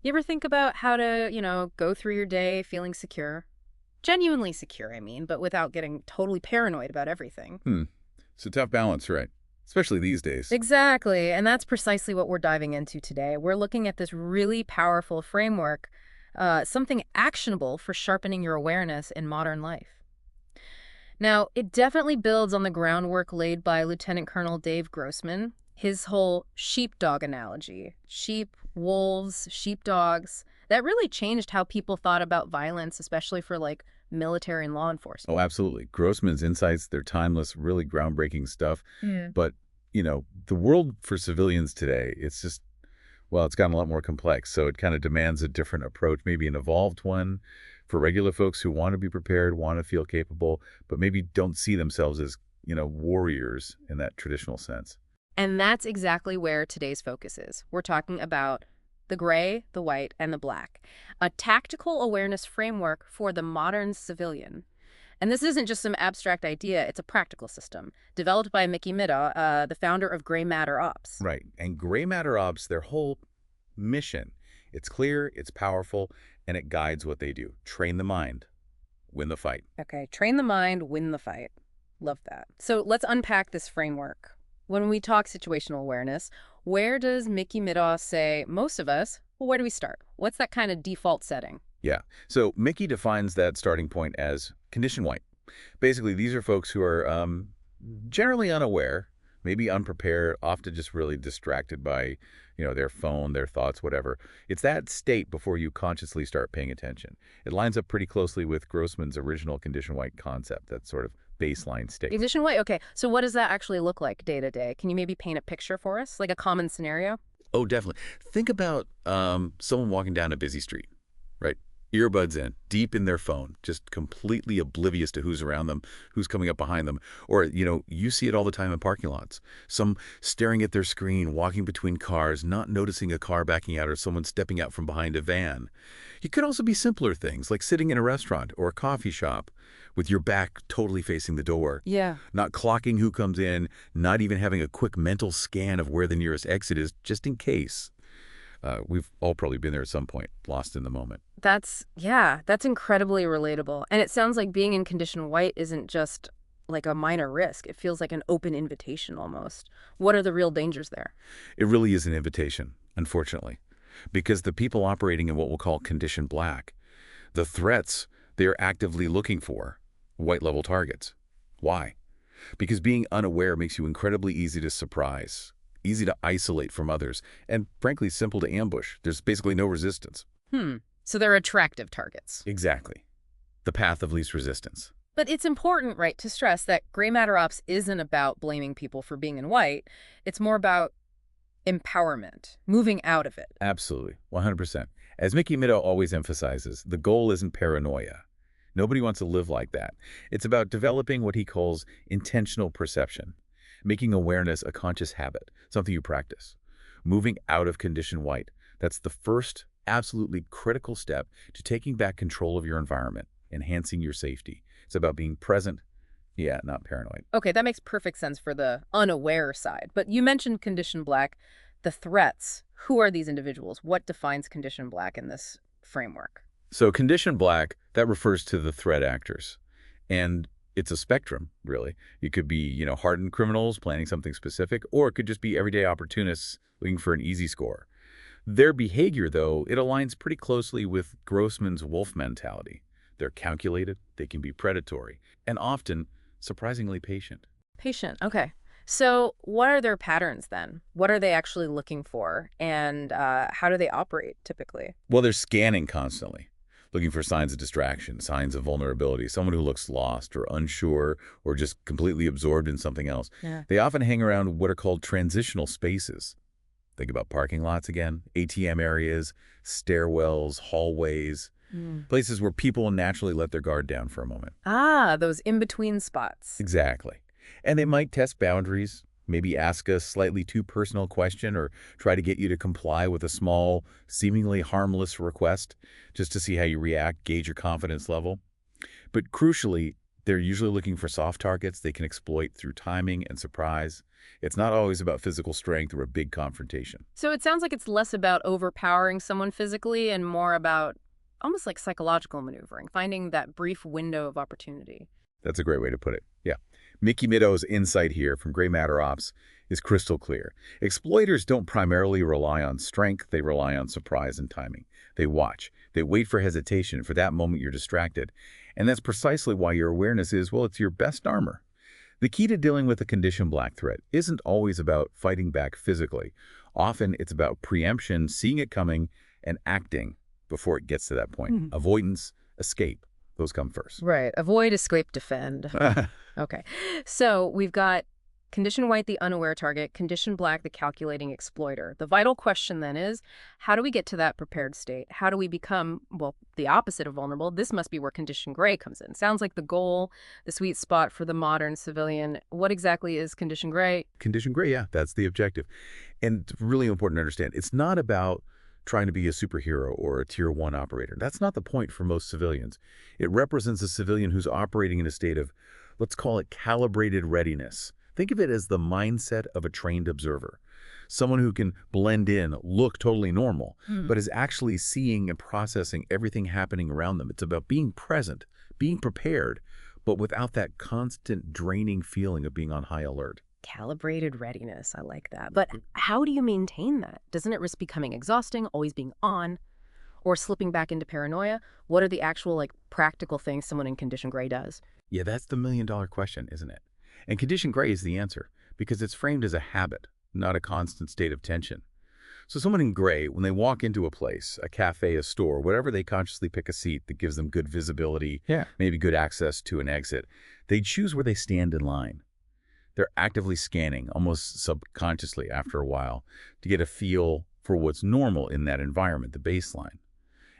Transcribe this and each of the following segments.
You ever think about how to, go through your day feeling secure? Genuinely secure, I mean, but without getting totally paranoid about everything. Hmm. It's a tough balance, right? Especially these days. Exactly. And that's precisely what we're diving into today. We're looking at this really powerful framework, something actionable for sharpening your awareness in modern life. Now, it definitely builds on the groundwork laid by Lieutenant Colonel Dave Grossman, his whole sheepdog analogy. Sheep, wolves, sheepdogs. That really changed how people thought about violence, especially for like military and law Oh, enforcement. absolutely. Grossman's insights, they're timeless, really groundbreaking stuff. Yeah. But, the world for civilians today, it's just, well, it's gotten a lot more complex. So it kind of demands a different approach, maybe an evolved one for regular folks who want to be prepared, want to feel capable, but maybe don't see themselves as, warriors in that traditional sense. And that's exactly where today's focus is. We're talking about the gray, the white, and the black, a tactical awareness framework for the modern civilian. And this isn't just some abstract idea, it's a practical system developed by Mickey Middaugh, the founder of Gray Matter Ops. Right. And gray matter ops, their whole mission, it's clear, it's powerful, and it guides what they do. Train the mind, win the fight. Okay, train the mind, win the fight. Love that. So let's unpack this framework. When we talk situational awareness, where does Mickey Middaugh say most of us, well, where do we start? What's that kind of default setting? Yeah. So Mickey defines that starting point as condition white. Basically, these are folks who are generally unaware, maybe unprepared, often just really distracted by, their phone, their thoughts, whatever. It's that state before you consciously start paying attention. It lines up pretty closely with Grossman's original condition white concept, that sort of baseline state. Ignition way? Okay. So what does that actually look like day to day? Can you maybe paint a picture for us? Like a common scenario? Oh, definitely. Think about someone walking down a busy street, right? Earbuds in, deep in their phone, just completely oblivious to who's around them, who's coming up behind them. Or, you see it all the time in parking lots. Some staring at their screen, walking between cars, not noticing a car backing out or someone stepping out from behind a van. It could also be simpler things, like sitting in a restaurant or a coffee shop with your back totally facing the door, Yeah. not clocking who comes in, not even having a quick mental scan of where the nearest exit is, just in case. We've all probably been there at some point, lost in the moment. That's incredibly relatable. And it sounds like being in condition white isn't just like a minor risk. It feels like an open invitation almost. What are the real dangers there? It really is an invitation, unfortunately, because the people operating in what we'll call condition black, the threats they're actively looking for, white-level targets. Why? Because being unaware makes you incredibly easy to surprise, easy to isolate from others, and frankly, simple to ambush. There's basically no resistance. So they're attractive targets. Exactly. The path of least resistance. But it's important, right, to stress that gray matter ops isn't about blaming people for being in white. It's more about empowerment, moving out of it. Absolutely. 100%. As Mickey Middaugh always emphasizes, the goal isn't paranoia. Nobody wants to live like that. It's about developing what he calls intentional perception, making awareness a conscious habit, something you practice. Moving out of condition white. That's the first absolutely critical step to taking back control of your environment, enhancing your safety. It's about being present, yeah, not paranoid. Okay, that makes perfect sense for the unaware side. But you mentioned condition black, the threats. Who are these individuals? What defines condition black in this framework? So condition black, that refers to the threat actors. And it's a spectrum, really. It could be, hardened criminals planning something specific, or it could just be everyday opportunists looking for an easy score. Their behavior, though, it aligns pretty closely with Grossman's wolf mentality. They're calculated, they can be predatory, and often surprisingly patient. Patient. Okay. So what are their patterns then? What are they actually looking for? And how do they operate typically? Well, they're scanning constantly, looking for signs of distraction, signs of vulnerability, someone who looks lost or unsure or just completely absorbed in something else. Yeah. They often hang around what are called transitional spaces. Think about parking lots again, ATM areas, stairwells, hallways, places where people naturally let their guard down for a moment. Ah, those in-between spots. Exactly. And they might test boundaries, maybe ask a slightly too personal question or try to get you to comply with a small, seemingly harmless request just to see how you react, gauge your confidence level. But crucially, they're usually looking for soft targets they can exploit through timing and surprise. It's not always about physical strength or a big confrontation. So it sounds like it's less about overpowering someone physically and more about almost like psychological maneuvering, finding that brief window of opportunity. That's a great way to put it. Yeah. Mickey Mido's insight here from Gray Matter Ops is crystal clear. Exploiters don't primarily rely on strength, they rely on surprise and timing. They watch. They wait for hesitation, for that moment you're distracted. And that's precisely why your awareness is, well, it's your best armor. The key to dealing with a condition black threat isn't always about fighting back physically. Often it's about preemption, seeing it coming, and acting before it gets to that point. Avoidance, escape, those come first. Right. Avoid, escape, defend. Okay. So we've got condition white, the unaware target, condition black, the calculating exploiter. The vital question then is, how do we get to that prepared state? How do we become, well, the opposite of vulnerable? This must be where condition gray comes in. Sounds like the goal, the sweet spot for the modern civilian. What exactly is condition gray? Condition gray, yeah, that's the objective. And it's really important to understand, it's not about trying to be a superhero or a tier 1 operator. That's not the point for most civilians. It represents a civilian who's operating in a state of, let's call it calibrated readiness. Think of it as the mindset of a trained observer. Someone who can blend in, look totally normal, but is actually seeing and processing everything happening around them. It's about being present, being prepared, but without that constant draining feeling of being on high alert. Calibrated readiness. I like that. But how do you maintain that? Doesn't it risk becoming exhausting, always being on, or slipping back into paranoia? What are the actual, practical things someone in condition gray does? Yeah, that's the million-dollar question, isn't it? And condition gray is the answer, because it's framed as a habit, not a constant state of tension. So someone in gray, when they walk into a place, a cafe, a store, whatever, they consciously pick a seat that gives them good visibility, maybe good access to an exit. They choose where they stand in line. They're actively scanning, almost subconsciously after a while, to get a feel for what's normal in that environment, the baseline.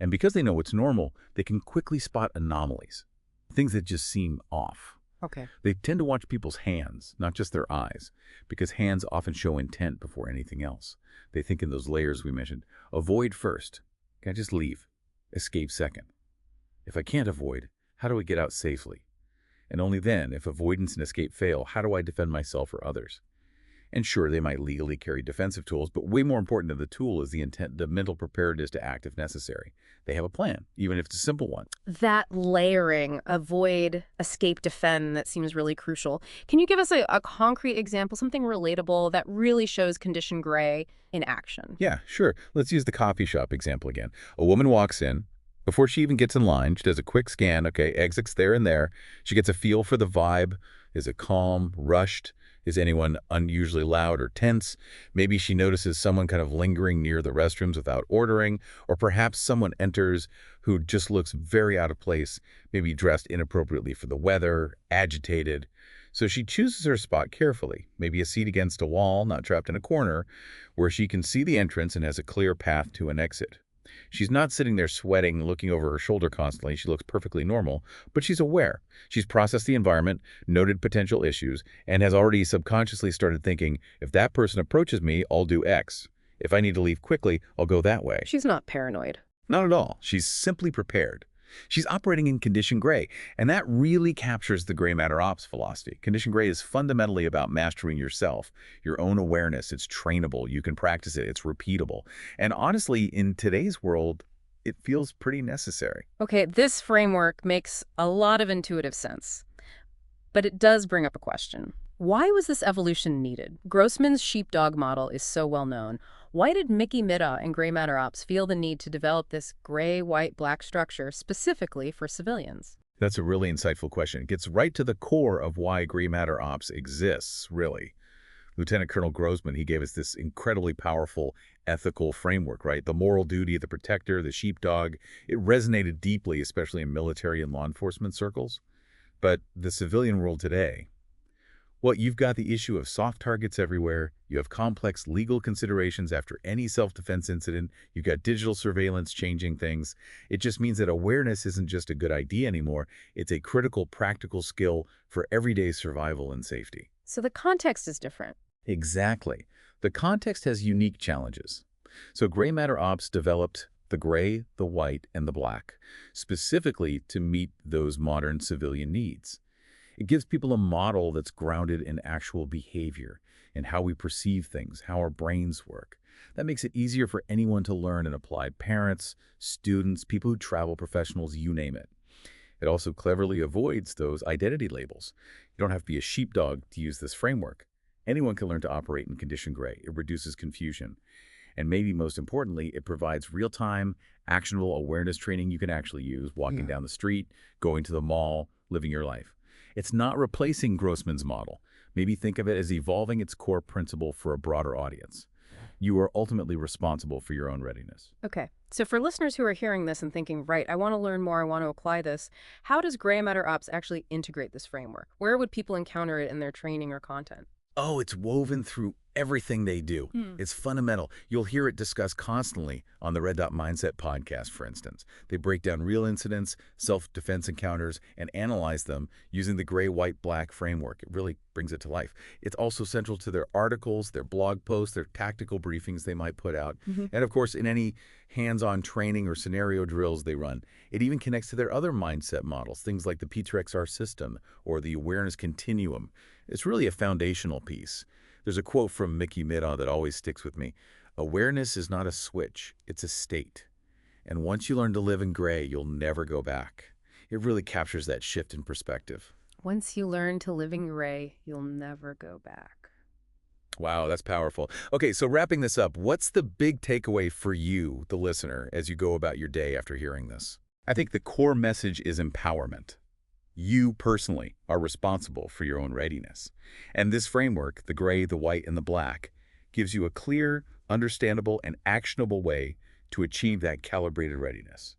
And because they know what's normal, they can quickly spot anomalies, things that just seem off. Okay. They tend to watch people's hands, not just their eyes, because hands often show intent before anything else. They think in those layers we mentioned. Avoid first. Can I just leave? Escape second. If I can't avoid, how do I get out safely? And only then, if avoidance and escape fail, how do I defend myself or others? And sure, they might legally carry defensive tools, but way more important than the tool is the intent, the mental preparedness to act if necessary. They have a plan, even if it's a simple one. That layering, avoid, escape, defend, that seems really crucial. Can you give us a concrete example, something relatable that really shows condition gray in action? Yeah, sure. Let's use the coffee shop example again. A woman walks in. Before she even gets in line, she does a quick scan. Okay, exits there and there. She gets a feel for the vibe. Is it calm, rushed? Is anyone unusually loud or tense? Maybe she notices someone kind of lingering near the restrooms without ordering, or perhaps someone enters who just looks very out of place, maybe dressed inappropriately for the weather, agitated. So she chooses her spot carefully, maybe a seat against a wall, not trapped in a corner, where she can see the entrance and has a clear path to an exit. She's not sitting there sweating, looking over her shoulder constantly. She looks perfectly normal, but she's aware. She's processed the environment, noted potential issues, and has already subconsciously started thinking, if that person approaches me, I'll do X. If I need to leave quickly, I'll go that way. She's not paranoid. Not at all. She's simply prepared. She's operating in condition gray, and that really captures the gray matter ops philosophy. Condition gray is fundamentally about mastering yourself, your own awareness. It's trainable. You can practice it. It's repeatable. And honestly, in today's world, it feels pretty necessary. Okay, this framework makes a lot of intuitive sense, but it does bring up a question. Why was this evolution needed? Grossman's sheepdog model is so well known. Why did Mickey Mida and Gray Matter Ops feel the need to develop this gray, white, black structure specifically for civilians? That's a really insightful question. It gets right to the core of why Gray Matter Ops exists, really. Lieutenant Colonel Grossman, he gave us this incredibly powerful ethical framework, right? The moral duty, the protector, the sheepdog. It resonated deeply, especially in military and law enforcement circles. But the civilian world today, well, you've got the issue of soft targets everywhere. You have complex legal considerations after any self-defense incident. You've got digital surveillance changing things. It just means that awareness isn't just a good idea anymore. It's a critical, practical skill for everyday survival and safety. So the context is different. Exactly. The context has unique challenges. So Gray Matter Ops developed the gray, the white, and the black, specifically to meet those modern civilian needs. It gives people a model that's grounded in actual behavior. in how we perceive things, how our brains work. That makes it easier for anyone to learn and apply. Parents, students, people who travel, professionals, you name it. It also cleverly avoids those identity labels. You don't have to be a sheepdog to use this framework. Anyone can learn to operate in condition gray. It reduces confusion. And maybe most importantly, it provides real-time, actionable awareness training you can actually use walking down the street, going to the mall, living your life. It's not replacing Grossman's model. Maybe think of it as evolving its core principle for a broader audience. You are ultimately responsible for your own readiness. Okay. So for listeners who are hearing this and thinking, right, I want to learn more, I want to apply this, how does Gray Matter Ops actually integrate this framework? Where would people encounter it in their training or content? Oh, it's woven through everything they do. Hmm. It's fundamental. You'll hear it discussed constantly on the Red Dot Mindset podcast, for instance. They break down real incidents, self-defense encounters, and analyze them using the gray, white, black framework. It really brings it to life. It's also central to their articles, their blog posts, their tactical briefings they might put out, and of course, in any hands-on training or scenario drills they run. It even connects to their other mindset models, things like the P2XR system or the awareness continuum. It's really a foundational piece. There's a quote from Mickey Middaugh that always sticks with me. Awareness is not a switch, it's a state. And once you learn to live in gray, you'll never go back. It really captures that shift in perspective. Once you learn to live in gray, you'll never go back. Wow, that's powerful. Okay, so wrapping this up, what's the big takeaway for you, the listener, as you go about your day after hearing this? I think the core message is empowerment. You personally are responsible for your own readiness. And this framework, the gray, the white, and the black, gives you a clear, understandable, and actionable way to achieve that calibrated readiness.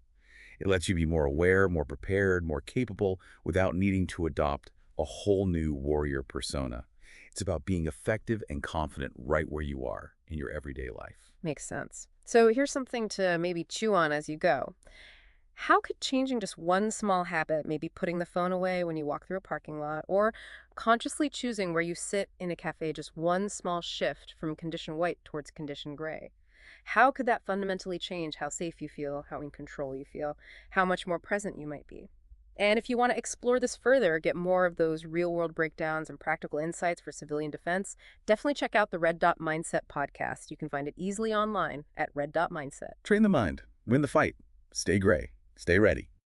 It lets you be more aware, more prepared, more capable without needing to adopt a whole new warrior persona. It's about being effective and confident right where you are in your everyday life. Makes sense. So here's something to maybe chew on as you go. How could changing just one small habit, maybe putting the phone away when you walk through a parking lot, or consciously choosing where you sit in a cafe, just one small shift from condition white towards condition gray, how could that fundamentally change how safe you feel, how in control you feel, how much more present you might be? And if you want to explore this further, get more of those real-world breakdowns and practical insights for civilian defense, definitely check out the Red Dot Mindset podcast. You can find it easily online at Red Dot Mindset. Train the mind. Win the fight. Stay gray. Stay ready.